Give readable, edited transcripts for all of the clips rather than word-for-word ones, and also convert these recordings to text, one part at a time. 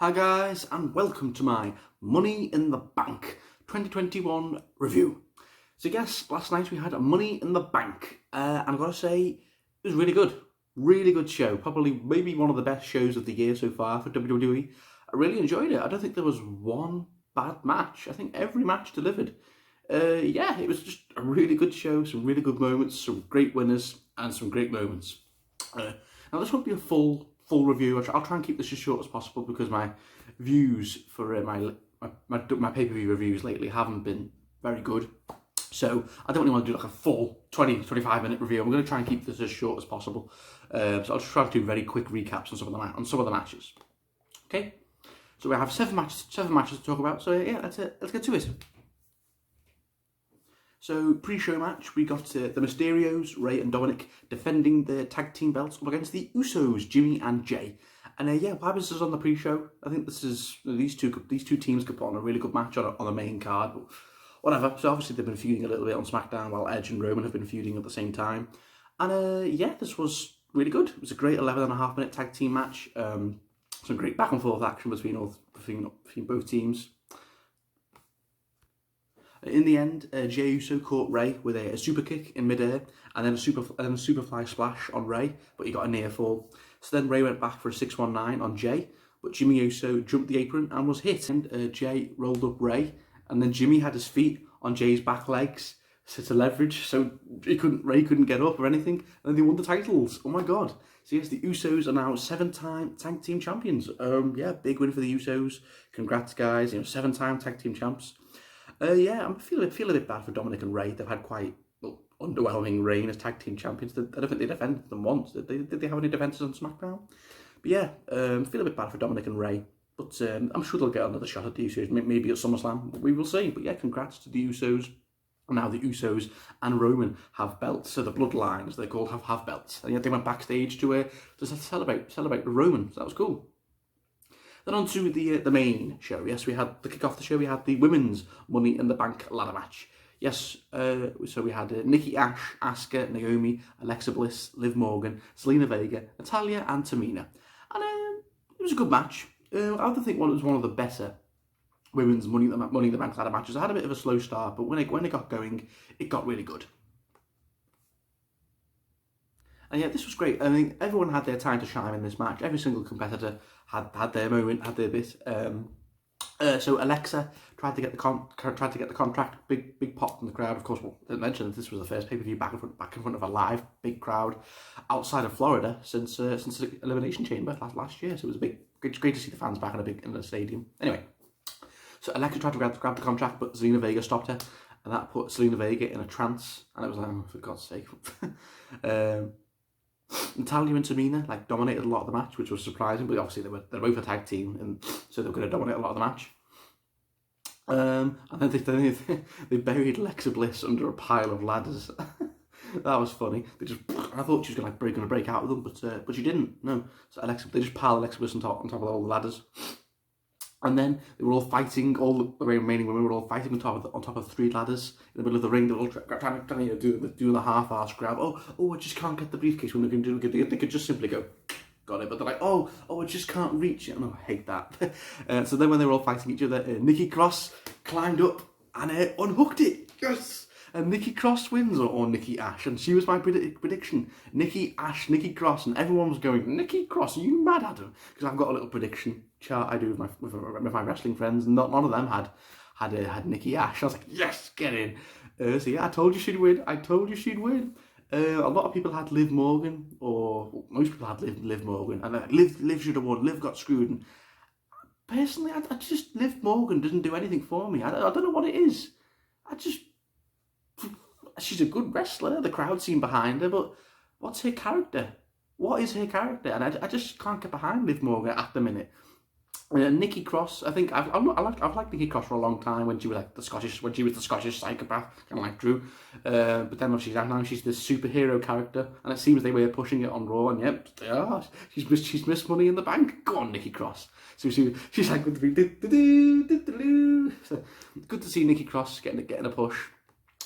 Hi guys, and welcome to my Money in the Bank 2021 review. So yes, last night we had Money in the Bank, and I've got to say, it was really good. Really good show. Probably maybe one of the best shows of the year so far for WWE. I really enjoyed it. I don't think there was one bad match. I think every match delivered. Yeah, it was just a really good show, some really good moments, some great winners, and some great moments. Now this won't be a full review. I'll try and keep this as short as possible because my views for my pay-per-view reviews lately haven't been very good. So I don't really want to do like a full 20-25 minute review. I'm going to try and keep this as short as possible. So I'll just try to do very quick recaps on some of the matches. Okay, so we have seven matches to talk about. So yeah, that's it. Let's get to it. So, pre-show match, we got the Mysterios, Rey and Dominik, defending their tag team belts up against the Usos, Jimmy and Jay. And yeah, why was this on the pre-show? I think this is these two teams could put on a really good match on the main card, but whatever. So obviously they've been feuding a little bit on SmackDown while Edge and Roman have been feuding at the same time. And yeah, this was really good. It was a great 11.5 minute tag team match. Some great back and forth action between both teams. In the end, Jey Uso caught Rey with a super kick in midair and then a superfly splash on Rey, but he got a near fall. So then Rey went back for a 619 on Jey, but Jimmy Uso jumped the apron and was hit. And Jey rolled up Rey, and then Jimmy had his feet on Jey's back legs to leverage, so Rey couldn't get up or anything. And they won the titles. Oh my god! So yes, the Usos are now 7-time tag team champions. Yeah, big win for the Usos. Congrats, guys! 7-time tag team champs. Yeah, I feel a bit bad for Dominik and Rey. They've had quite underwhelming reign as tag team champions. I don't think they defended them once. Did they have any defences on SmackDown? But yeah, feel a bit bad for Dominik and Rey. But I'm sure they'll get another shot at the Usos, maybe at SummerSlam. We will see. But yeah, congrats to the Usos. Now the Usos and Roman have belts. So the Bloodline, as they're called, have belts. And yet they went backstage to celebrate Roman. So that was cool. Then on to the main show. Yes, we had the kick off the show. We had the women's Money in the Bank ladder match. Yes, so we had Nikki Ash, Asuka, Naomi, Alexa Bliss, Liv Morgan, Zelina Vega, Natalya, and Tamina. And it was a good match. I don't think it was one of the better women's Money in the Bank ladder matches. I had a bit of a slow start, but when it got going, it got really good. And yeah, this was great. I mean, everyone had their time to shine in this match. Every single competitor had their moment, had their bit. So Alexa tried to get the contract. Big pop from the crowd. Of course, I didn't mention that this was the first pay-per-view back in front of a live big crowd outside of Florida since the Elimination Chamber last year. So it was great to see the fans back in the stadium. Anyway, so Alexa tried to grab the contract, but Zelina Vega stopped her, and that put Zelina Vega in a trance. And it was like, oh, for God's sake. Natalya and Tamina dominated a lot of the match, which was surprising, but obviously they're both a tag team, and so they were going to dominate a lot of the match. And then they buried Alexa Bliss under a pile of ladders. That was funny. I thought she was going to break out of them, but she didn't. No, so they just piled Alexa Bliss on top of all the ladders. And then they were all fighting. All the remaining women were all fighting on top of 3 ladders in the middle of the ring. They were all trying to do the half-arse grab. Oh, I just can't get the briefcase. When they could just simply go, got it. But they're like, oh, I just can't reach it. I hate that. So then when they were all fighting each other, Nikki Cross climbed up and unhooked it. Yes. And Nikki Cross wins, or Nikki Ash, and she was my prediction. Nikki Ash, Nikki Cross, and everyone was going, Nikki Cross, are you mad, Adam? Because I've got a little prediction chart I do with my wrestling friends, and none of them had Nikki Ash. I was like, yes, get in. So yeah, I told you she'd win. A lot of people had Liv Morgan, or most people had Liv Morgan, and Liv should have won. Liv got screwed, and personally, I just Liv Morgan doesn't do anything for me. I don't know what it is. She's a good wrestler, the crowd scene behind her, but what's her character? What is her character? And I just can't get behind Liv Morgan at the minute. Nikki Cross, I think I've liked Nikki Cross for a long time when she was the Scottish psychopath, kind of like Drew. But then now she's this superhero character, and it seems they were pushing it on Raw, and yep, they are. She's missed Money in the Bank. Go on, Nikki Cross. So she's like, so, good to see Nikki Cross getting a push.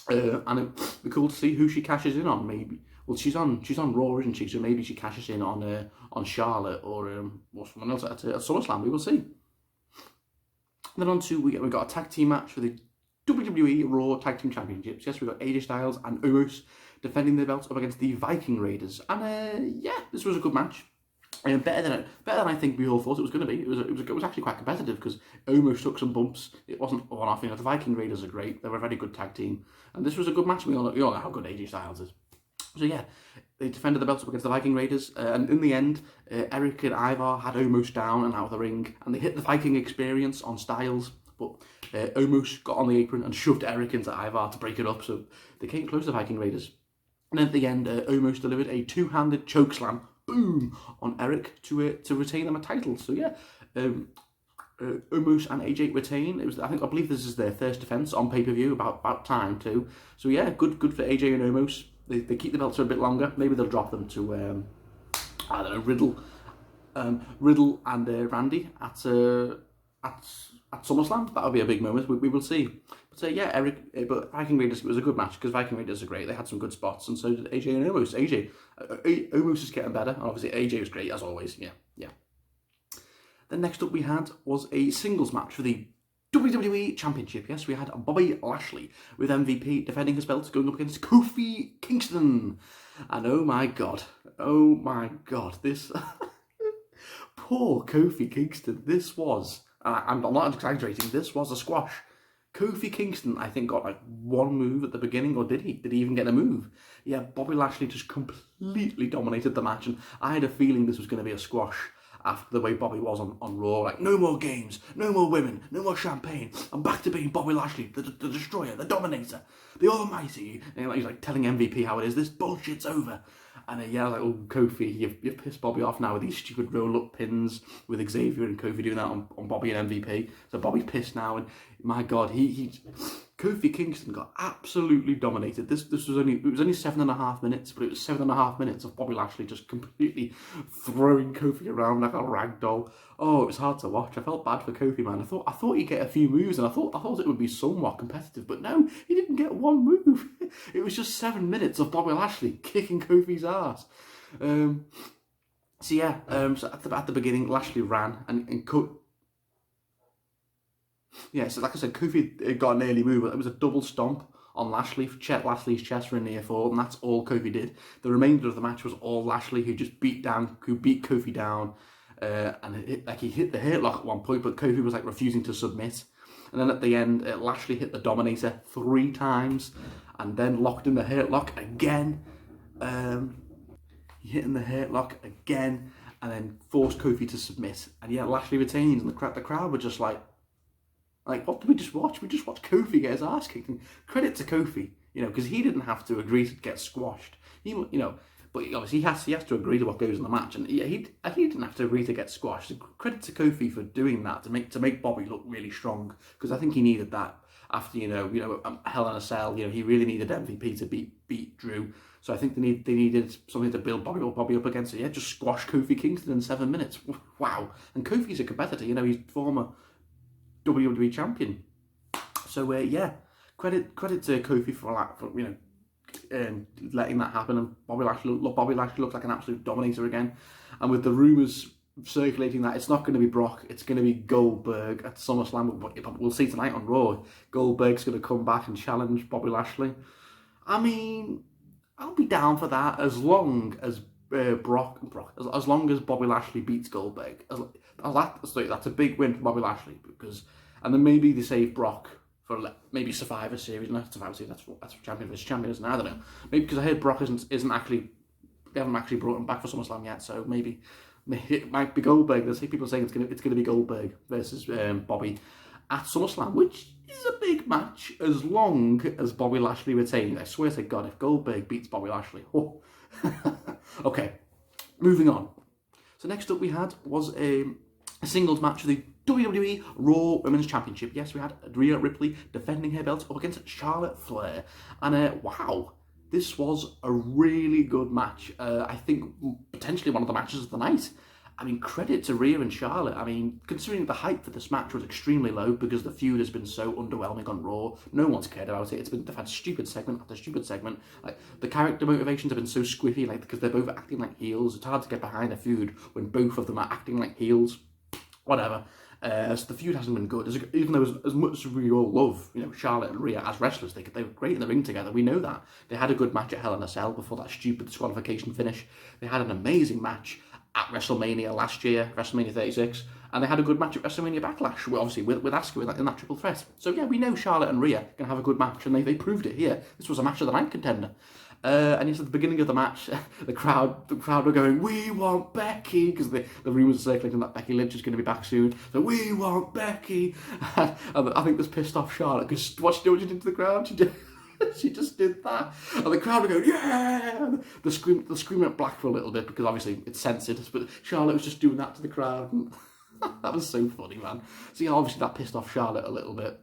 And it'd be cool to see who she cashes in on. Maybe, well, she's on Raw, isn't she? So maybe she cashes in on Charlotte or someone else at SummerSlam. We will see. And then on to, we got a tag team match for the WWE Raw Tag Team Championships. Yes, we got AJ Styles and Usos defending their belts up against the Viking Raiders. And yeah, this was a good match. Better than I think we all thought it was going to be. It was actually quite competitive because Omos took some bumps. It wasn't one off. You know, the Viking Raiders are great. They're a very good tag team, and this was a good match. We all know how good AJ Styles is. So yeah, they defended the belts up against the Viking Raiders, and in the end, Eric and Ivar had Omos down and out of the ring, and they hit the Viking Experience on Styles, but Omos got on the apron and shoved Eric into Ivar to break it up. So they came close to the Viking Raiders, and then at the end, Omos delivered a two-handed chokeslam. Boom! On Eric to retain them a title. So yeah, Omos and AJ retain. I believe this is their first defense on pay-per-view. About time too. So yeah, good for AJ and Omos. They keep the belts for a bit longer. Maybe they'll drop them to I don't know, Riddle and Randy at SummerSlam. That'll be a big moment. We will see. But yeah, but Viking Raiders, it was a good match because Viking Raiders are great. They had some good spots, and so did AJ and Omos. Omos is getting better, and obviously AJ was great as always. Yeah. Then next up we had was a singles match for the WWE Championship. Yes, we had Bobby Lashley with MVP defending his belt, going up against Kofi Kingston. And oh my god, this poor Kofi Kingston. This was, I'm not exaggerating, this was a squash. Kofi Kingston, I think, got like one move at the beginning, or did he? Did he even get a move? Yeah, Bobby Lashley just completely dominated the match, and I had a feeling this was going to be a squash after the way Bobby was on Raw. Like, no more games, no more women, no more champagne. I'm back to being Bobby Lashley, the destroyer, the dominator, the almighty. And he's like telling MVP how it is. This bullshit's over. And yeah, like, oh, Kofi, you've pissed Bobby off now with these stupid roll-up pins with Xavier and Kofi doing that on Bobby and MVP. So Bobby's pissed now, and my God, Kofi Kingston got absolutely dominated. It was only 7.5 minutes, but it was 7.5 minutes of Bobby Lashley just completely throwing Kofi around like a rag doll. Oh, it was hard to watch. I felt bad for Kofi, man. I thought he'd get a few moves, and I thought it would be somewhat competitive, but no, he didn't get one move. It was just 7 minutes of Bobby Lashley kicking Kofi's ass. So at the beginning, Lashley ran and cut. Yeah, so like I said, Kofi got an early move. It was a double stomp on Lashley's chest for a near fall, and that's all Kofi did. The remainder of the match was all Lashley, who beat Kofi down, and he hit the hurt lock at one point, but Kofi was like refusing to submit. And then at the end, Lashley hit the Dominator 3 times, and then locked in the hurt lock again. He hit in the hurt lock again, and then forced Kofi to submit. And yeah, Lashley retains, and the crowd were just like, what did we just watch? We just watched Kofi get his ass kicked. And credit to Kofi, because he didn't have to agree to get squashed. But obviously he has to agree to what goes in the match, and he didn't have to agree to get squashed. So credit to Kofi for doing that to make Bobby look really strong, because I think he needed that after Hell in a Cell. He really needed MVP to beat Drew. So I think they needed something to build Bobby up against. So yeah, just squash Kofi Kingston in 7 minutes. Wow! And Kofi's a competitor. He's former WWE champion. So yeah, credit to Kofi for letting that happen, and Bobby Lashley looked like an absolute dominator again. And with the rumours circulating that it's not going to be Brock, it's going to be Goldberg at SummerSlam. We'll see tonight on Raw. Goldberg's going to come back and challenge Bobby Lashley. I mean, I'll be down for that as long as as long as Bobby Lashley beats Goldberg. That's a big win for Bobby Lashley, and then maybe they save Brock for maybe Survivor Series. Not Survivor Series. That's champion versus champion, isn't it? I don't know. Maybe because I heard Brock isn't actually. They haven't actually brought him back for SummerSlam yet, so maybe it might be Goldberg. There's people saying it's gonna be Goldberg versus Bobby at SummerSlam, which is a big match as long as Bobby Lashley retains. I swear to God, if Goldberg beats Bobby Lashley, Okay, moving on. So next up we had was a singles match for the WWE Raw Women's Championship. Yes, we had Rhea Ripley defending her belt up against Charlotte Flair. And wow, this was a really good match. I think potentially one of the matches of the night. I mean, credit to Rhea and Charlotte. I mean, considering the hype for this match was extremely low because the feud has been so underwhelming on Raw, no one's cared about it. They've had stupid segment after stupid segment. Like, the character motivations have been so squiffy, because they're both acting like heels. It's hard to get behind a feud when both of them are acting like heels. Whatever. So the feud hasn't been good. Even though as much as we all love, Charlotte and Rhea as wrestlers, they were great in the ring together. We know that. They had a good match at Hell in a Cell before that stupid disqualification finish. They had an amazing match at WrestleMania last year, WrestleMania 36, and they had a good match at WrestleMania Backlash, obviously with Asuka in that triple threat. So yeah, we know Charlotte and Rhea can have a good match, and they proved it here. This was a match of the night contender. And yes, at the beginning of the match, the crowd were going, "We want Becky," because the rumours are circulating that Becky Lynch is going to be back soon. So "We want Becky," and I think this pissed off Charlotte because what she did to the crowd, she just did that, and the crowd were going, "Yeah!" The scream went black for a little bit because obviously it's censored, but Charlotte was just doing that to the crowd. And that was so funny, man. So yeah, obviously that pissed off Charlotte a little bit,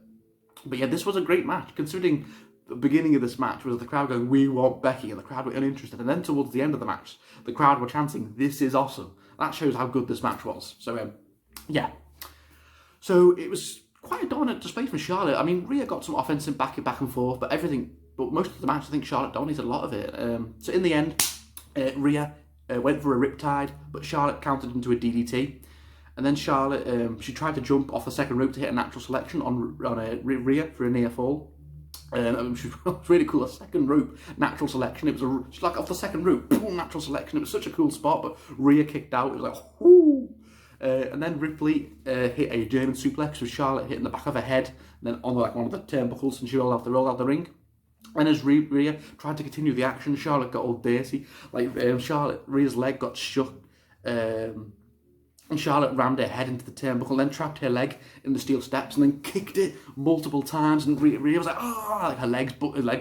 but yeah, this was a great match considering. The beginning of this match was the crowd going, "We want Becky," and the crowd were uninterested. And then towards the end of the match, the crowd were chanting, "This is awesome." That shows how good this match was. So, yeah. So it was quite a dominant display from Charlotte. I mean, Rhea got some offensive back and forth, but most of the match, I think Charlotte dominated a lot of it. So in the end, Rhea went for a riptide, but Charlotte countered into a DDT. And then Charlotte, she tried to jump off the second rope to hit a natural selection on Rhea for a near fall. Which was really cool. A second rope natural selection. It was just like off the second rope, boom, natural selection. It was such a cool spot, but Rhea kicked out. It was like, whoo! And then Ripley hit a German suplex with Charlotte hitting the back of her head, and then on one of the turnbuckles, and she rolled out the ring. And as Rhea tried to continue the action, Charlotte got all dirty. Rhea's leg got stuck. And Charlotte rammed her head into the turnbuckle, then trapped her leg in the steel steps, and then kicked it multiple times. And Rhea was like, "Oh!" Like her leg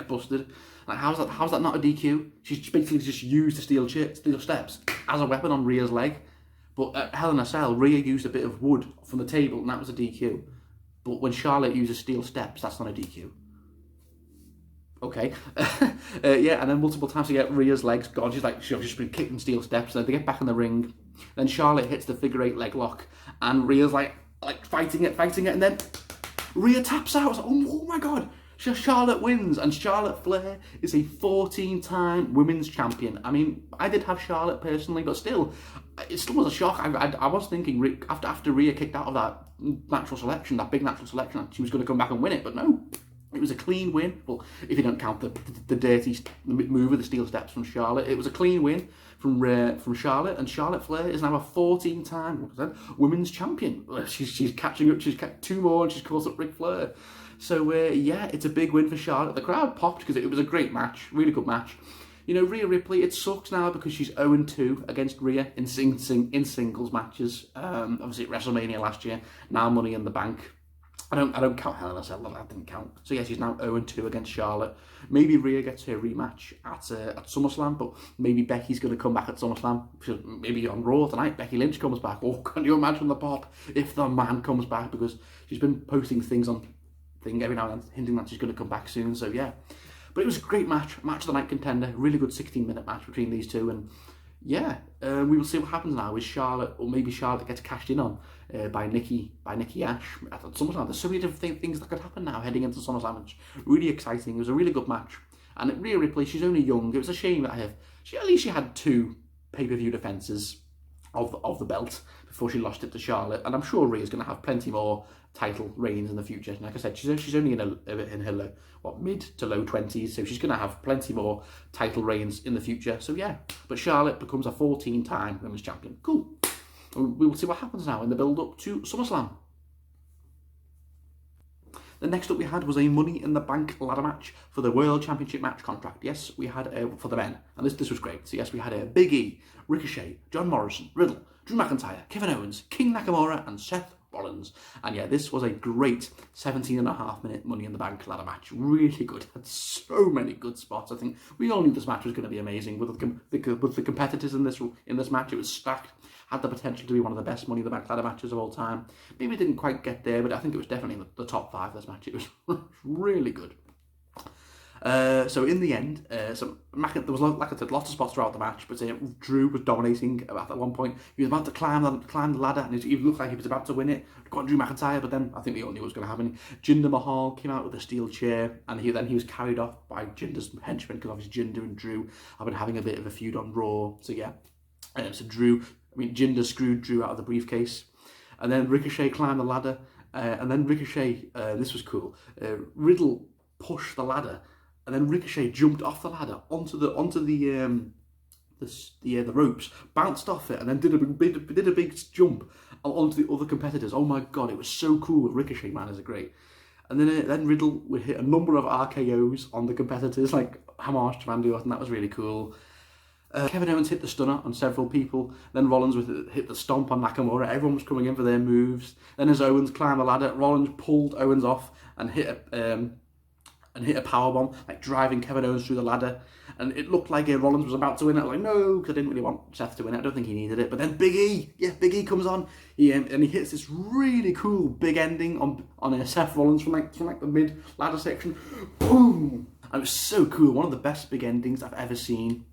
busted. Like how's that not a DQ? She's basically just used the steel steps as a weapon on Rhea's leg. But at Hell in a Cell, Rhea used a bit of wood from the table, and that was a DQ. But when Charlotte uses steel steps, that's not a DQ. Okay. Yeah, and then multiple times to get Rhea's legs gone. She's just been kicking steel steps, and then they get back in the ring. Then Charlotte hits the figure 8 leg lock, and Rhea's like fighting it, and then Rhea taps out. Like, oh my god! Charlotte wins, and Charlotte Flair is a 14-time women's champion. I mean, I did have Charlotte personally, but still, it still was a shock. I was thinking after Rhea kicked out of that natural selection, that big natural selection, she was going to come back and win it, but no. It was a clean win. Well, if you don't count the dirty move of the steel steps from Charlotte, it was a clean win from Charlotte, and Charlotte Flair is now a 14-time women's champion. She's catching up. She's got 2 more, and she's caught up Ric Flair. So yeah, it's a big win for Charlotte. The crowd popped because it was a great match, really good match. Rhea Ripley, it sucks now because she's 0-2 against Rhea in singles matches. Obviously at WrestleMania last year, now Money in the Bank. I don't count Hell in a Cell, that didn't count. So yeah, she's now 0-2 against Charlotte. Maybe Rhea gets her rematch at SummerSlam, but maybe Becky's going to come back at SummerSlam. Maybe on Raw tonight, Becky Lynch comes back. Oh, can you imagine the pop if the man comes back? Because she's been posting things every now and then, hinting that she's going to come back soon. So yeah, but it was a great match of the night contender. Really good 16-minute match between these two, and yeah, we will see what happens now with Charlotte, or maybe Charlotte gets cashed in on by Nikki Ash at SummerSlam. There's so many different things that could happen now heading into SummerSlam. It's really exciting. It was a really good match. And Rhea Ripley, she's only young. It was a shame that she had 2 pay-per-view defences of the belt before she lost it to Charlotte. And I'm sure Rhea's going to have plenty more title reigns in the future. And like I said, she's only in her mid to low 20s, so she's going to have plenty more title reigns in the future. So yeah, but Charlotte becomes a 14-time women's champion. Cool. We will see what happens now in the build-up to SummerSlam. The next up we had was a Money in the Bank ladder match for the World Championship Match contract. Yes, we had for the men, and this was great. So yes, we had Big E, Ricochet, John Morrison, Riddle, Drew McIntyre, Kevin Owens, King Nakamura, and Seth Rollins. And yeah, this was a great 17.5-minute Money in the Bank ladder match. Really good. Had so many good spots. I think we all knew this match was going to be amazing. With the competitors in this match, it was stacked. Had the potential to be one of the best Money in the Bank ladder matches of all time. Maybe it didn't quite get there, but I think it was definitely in the top 5 of this match. It was really good. So in the end, there was, like I said, lots of spots throughout the match, but Drew was dominating at one point. He was about to climb the ladder, and he looked like he was about to win it. Got Drew McIntyre, but then I think we all knew what was going to happen. Jinder Mahal came out with a steel chair, and he was carried off by Jinder's henchmen, because obviously Jinder and Drew have been having a bit of a feud on Raw. So yeah, Jinder screwed Drew out of the briefcase. and then Ricochet climbed the ladder, and then Ricochet, this was cool, Riddle pushed the ladder, and then Ricochet jumped off the ladder onto the ropes, bounced off it, and then did a big jump onto the other competitors. Oh my god, it was so cool. Ricochet, man, is great. And then Riddle would hit a number of RKOs on the competitors, like homage to Randy Orton. That was really cool. Kevin Owens hit the stunner on several people. Then Rollins hit the stomp on Nakamura. Everyone was coming in for their moves. Then as Owens climbed the ladder, Rollins pulled Owens off and hit a powerbomb, like driving Kevin Owens through the ladder. And it looked like Rollins was about to win it. I was like, no, because I didn't really want Seth to win it. I don't think he needed it. But then Big E comes on. He hits this really cool big ending on Seth Rollins from like the mid ladder section. Boom! And it was so cool. One of the best big endings I've ever seen.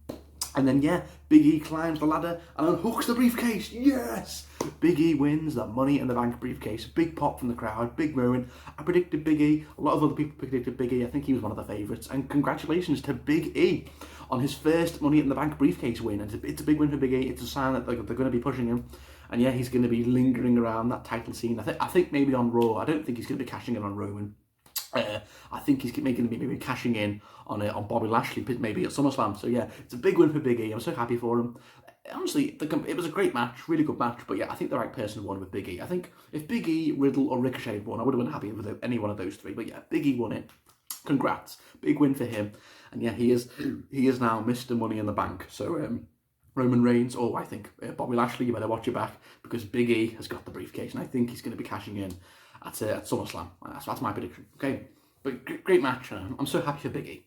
And then, Big E climbs the ladder and unhooks the briefcase. Yes! Big E wins the Money in the Bank briefcase. Big pop from the crowd. Big moment. I predicted Big E. A lot of other people predicted Big E. I think he was one of the favourites. And congratulations to Big E on his first Money in the Bank briefcase win. It's a big win for Big E. It's a sign that they're going to be pushing him. And he's going to be lingering around that title scene. I think maybe on Raw. I don't think he's going to be cashing in on Roman. I think he's going to be maybe cashing in on Bobby Lashley, maybe at SummerSlam. So it's a big win for Big E. I'm so happy for him. Honestly, it was a great match, really good match. But I think the right person won with Big E. I think if Big E, Riddle, or Ricochet had won, I would have been happy with any one of those three. But Big E won it. Congrats, big win for him. And he is now Mr. Money in the Bank. So Roman Reigns, I think Bobby Lashley, you better watch your back because Big E has got the briefcase, and I think he's going to be cashing in at SummerSlam. That's my prediction. Okay, but great match. I'm so happy for Big E.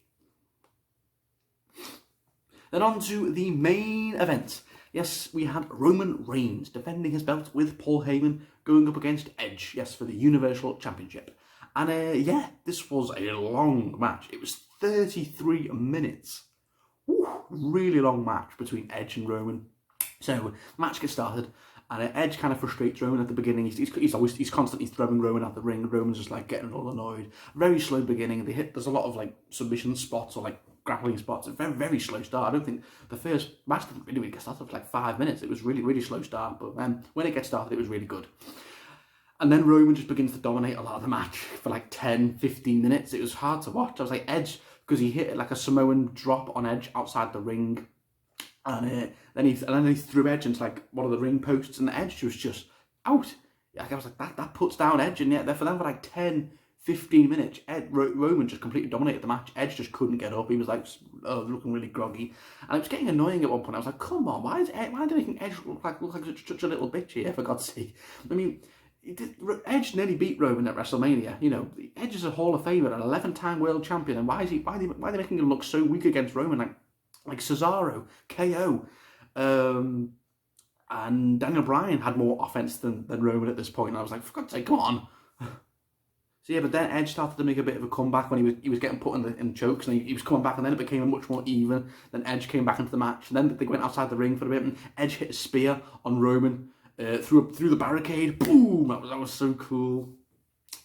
Then on to the main event. Yes, we had Roman Reigns defending his belt with Paul Heyman going up against Edge. Yes, for the Universal Championship. And this was a long match. It was 33 minutes. Ooh, really long match between Edge and Roman. So match gets started. And Edge kind of frustrates Roman at the beginning. He's constantly throwing Roman out the ring. Roman's just like getting all annoyed. Very slow beginning. There's a lot of like submission spots or like grappling spots. A very, very slow start. I don't think the first match didn't really get started for like 5 minutes. It was really, really slow start. But when it gets started, it was really good. And then Roman just begins to dominate a lot of the match for like 10, 15 minutes. It was hard to watch. I was like, Edge, because he hit like a Samoan drop on Edge outside the ring. And then he threw Edge into like one of the ring posts, and the Edge was just out. I was like, that puts down Edge, and for them for like 10, 15 minutes, Roman just completely dominated the match. Edge just couldn't get up. He was like looking really groggy, and it was getting annoying at one point. I was like, come on, why do they think Edge look like such a little bitch here? For God's sake, I mean. Edge nearly beat Roman at WrestleMania. Edge is a Hall of Famer, an 11-time world champion, and why are they making him look so weak against Roman? Like Cesaro, KO, and Daniel Bryan had more offense than Roman at this point. And I was like, for God's sake, come on. So but then Edge started to make a bit of a comeback when he was getting put in chokes, and he was coming back, and then it became much more even. Then Edge came back into the match, and then they went outside the ring for a bit, and Edge hit a spear on Roman. Through the barricade, boom! That was so cool.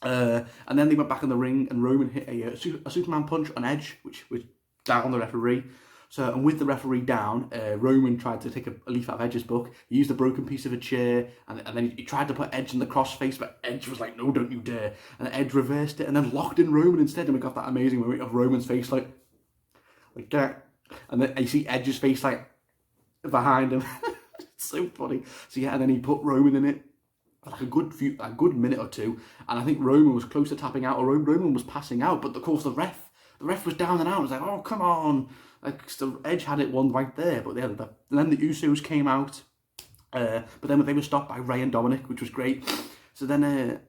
And then they went back in the ring, and Roman hit a Superman punch on Edge, which was down the referee. So, and with the referee down, Roman tried to take a leaf out of Edge's book. He used a broken piece of a chair, and then he tried to put Edge in the crossface, but Edge was like, "No, don't you dare!" And Edge reversed it, and then locked in Roman instead, and we got that amazing moment of Roman's face like that, and then you see Edge's face like behind him. It's so funny. So and then he put Roman in it for like a good minute or two, and I think Roman was close to tapping out, or Roman was passing out, but of course the ref was down and out. It was like, oh come on, like so Edge had it one right there, but and then the Usos came out, but then they were stopped by Rey and Dominik, which was great. So then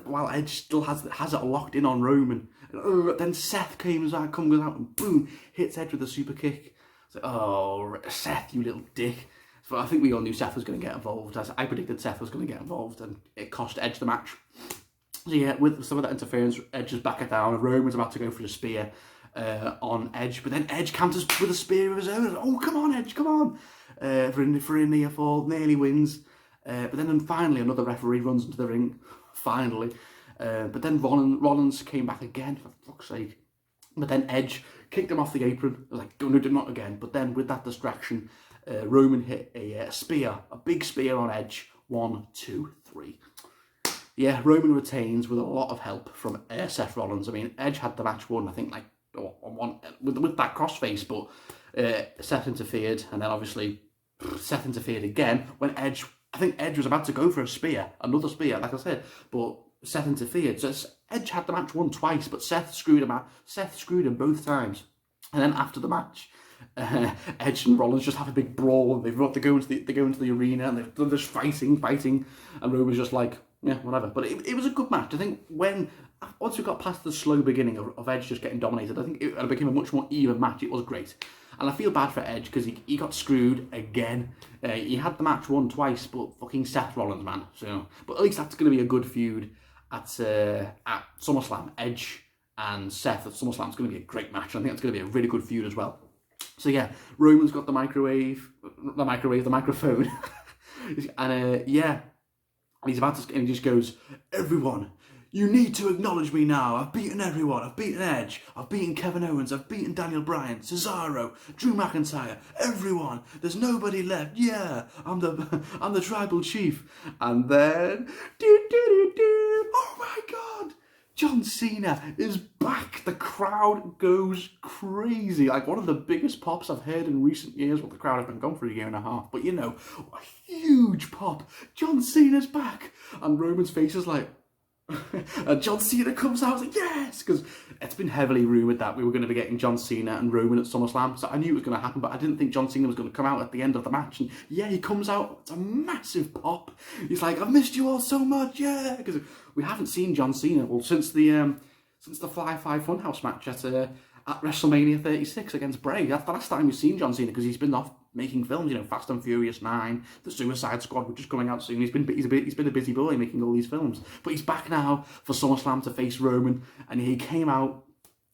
while Edge still has it locked in on Roman, then Seth comes out and boom, hits Edge with a super kick. It's like, oh Seth, you little dick. So I think we all knew Seth was going to get involved. As I predicted Seth was going to get involved, and it cost Edge the match. So with some of that interference, Edge is back down, and Roman's about to go for the spear on Edge, but then Edge counters with a spear of his own. Oh, come on, Edge, come on! For a near fall, nearly wins. But then finally another referee runs into the ring, finally. But then Rollins came back again, for fuck's sake. But then Edge kicked him off the apron. I was like, no, not again. But then with that distraction, Roman hit a spear, a big spear on Edge, 1, 2, 3. Yeah, Roman retains with a lot of help from Seth Rollins. I mean, Edge had the match won, I think, like, on one, with that crossface, but Seth interfered, and then obviously Seth interfered again when Edge, I think Edge was about to go for a spear, another spear, like I said, but Seth interfered. So Edge had the match won twice, but Seth screwed him out. Seth screwed him both times. And then after the match, Edge and Rollins just have a big brawl. They go into the arena and they're just fighting, and Roman's just like, yeah, whatever. But it was a good match. I think once we got past the slow beginning of Edge just getting dominated, I think it became a much more even match. It was great. And I feel bad for Edge because he got screwed again. He had the match won twice, but fucking Seth Rollins, man. So, but at least that's going to be a good feud at SummerSlam. Edge and Seth at SummerSlam is going to be a great match. I think it's going to be a really good feud as well. So yeah, Roman's got the microphone. And yeah, he's about to, and he just goes, "Everyone, you need to acknowledge me now. I've beaten everyone. I've beaten Edge. I've beaten Kevin Owens. I've beaten Daniel Bryan, Cesaro, Drew McIntyre. Everyone. There's nobody left. Yeah, I'm the tribal chief." And then, oh my God, John Cena is back. The crowd goes crazy. Like one of the biggest pops I've heard in recent years. Well, the crowd have been gone for a year and a half, but you know, a huge pop. John Cena's back, and Roman's face is like. And John Cena comes out, I was like, yes, because it's been heavily rumoured that we were going to be getting John Cena and Roman at SummerSlam, so I knew it was going to happen, but I didn't think John Cena was going to come out at the end of the match, and yeah, he comes out, it's a massive pop. He's like, "I've missed you all so much, yeah," because we haven't seen John Cena, well, since the Fly 5 Funhouse match at WrestleMania 36 against Bray. That's the last time we've seen John Cena, because he's been off making films, you know, Fast and Furious 9, The Suicide Squad, which is coming out soon. He's been a busy boy making all these films. But he's back now for SummerSlam to face Roman, and he came out,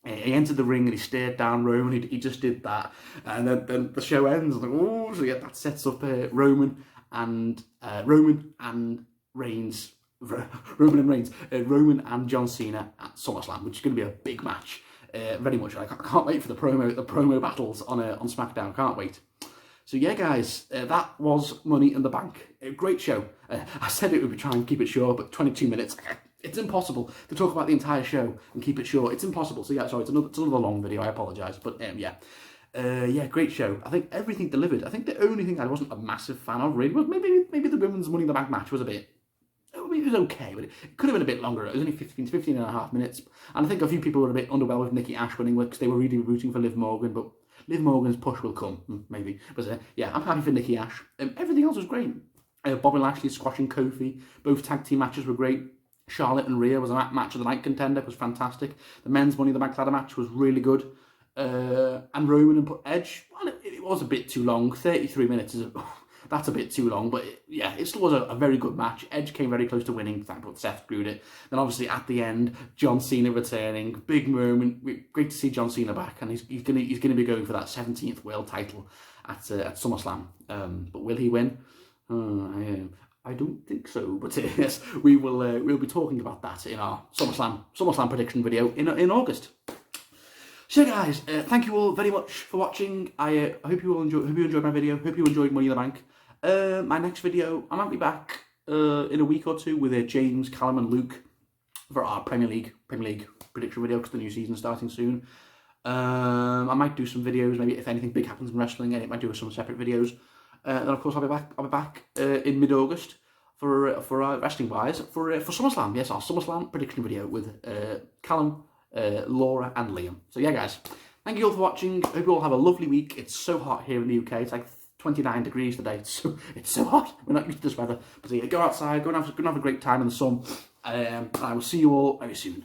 he entered the ring and he stared down Roman. He just did that, and then the show ends. Like, oh, so yeah, that sets up Roman and Reigns. Roman and John Cena at SummerSlam, which is going to be a big match. Very much. I can't wait for the promo battles on SmackDown. Can't wait. So yeah, guys, that was Money in the Bank. A great show. I said it would be trying to keep it short, but 22 minutes. It's impossible to talk about the entire show and keep it short. It's impossible. So yeah, sorry, it's another long video. I apologise, but yeah. Yeah, great show. I think everything delivered. I think the only thing I wasn't a massive fan of really was maybe the women's Money in the Bank match was a bit. It was okay, but it could have been a bit longer. It was only 15 and a half minutes. And I think a few people were a bit underwhelmed with Nikki Ash winning because they were really rooting for Liv Morgan, but Liv Morgan's push will come, maybe. But yeah, I'm happy for Nikki Ash. Everything else was great. Bobby Lashley squashing Kofi. Both tag team matches were great. Charlotte and Rhea was a match of the night contender. It was fantastic. The men's Money in the Bank ladder match was really good. And Roman and Edge, well, it was a bit too long. 33 minutes is that's a bit too long, but yeah, it still was a very good match. Edge came very close to winning, but Seth screwed it. Then obviously at the end, John Cena returning, big moment. Great to see John Cena back, and he's gonna be going for that 17th world title at SummerSlam. But will he win? I don't think so. But yes, we'll be talking about that in our SummerSlam prediction video in August. So guys, thank you all very much for watching. I hope you enjoyed my video. Hope you enjoyed Money in the Bank. My next video, I might be back in a week or two with James, Callum and Luke for our Premier League prediction video because the new season's starting soon. I might do some videos, maybe if anything big happens in wrestling, and it might do some separate videos. Then of course I'll be back in mid-August for wrestling wise for SummerSlam. Yes, our SummerSlam prediction video with Callum, Laura and Liam. So yeah, guys, thank you all for watching. Hope you all have a lovely week. It's so hot here in the UK. It's like 29 degrees today. It's so hot. We're not used to this weather. But yeah, go outside, go and have a great time in the sun. And I will see you all very soon.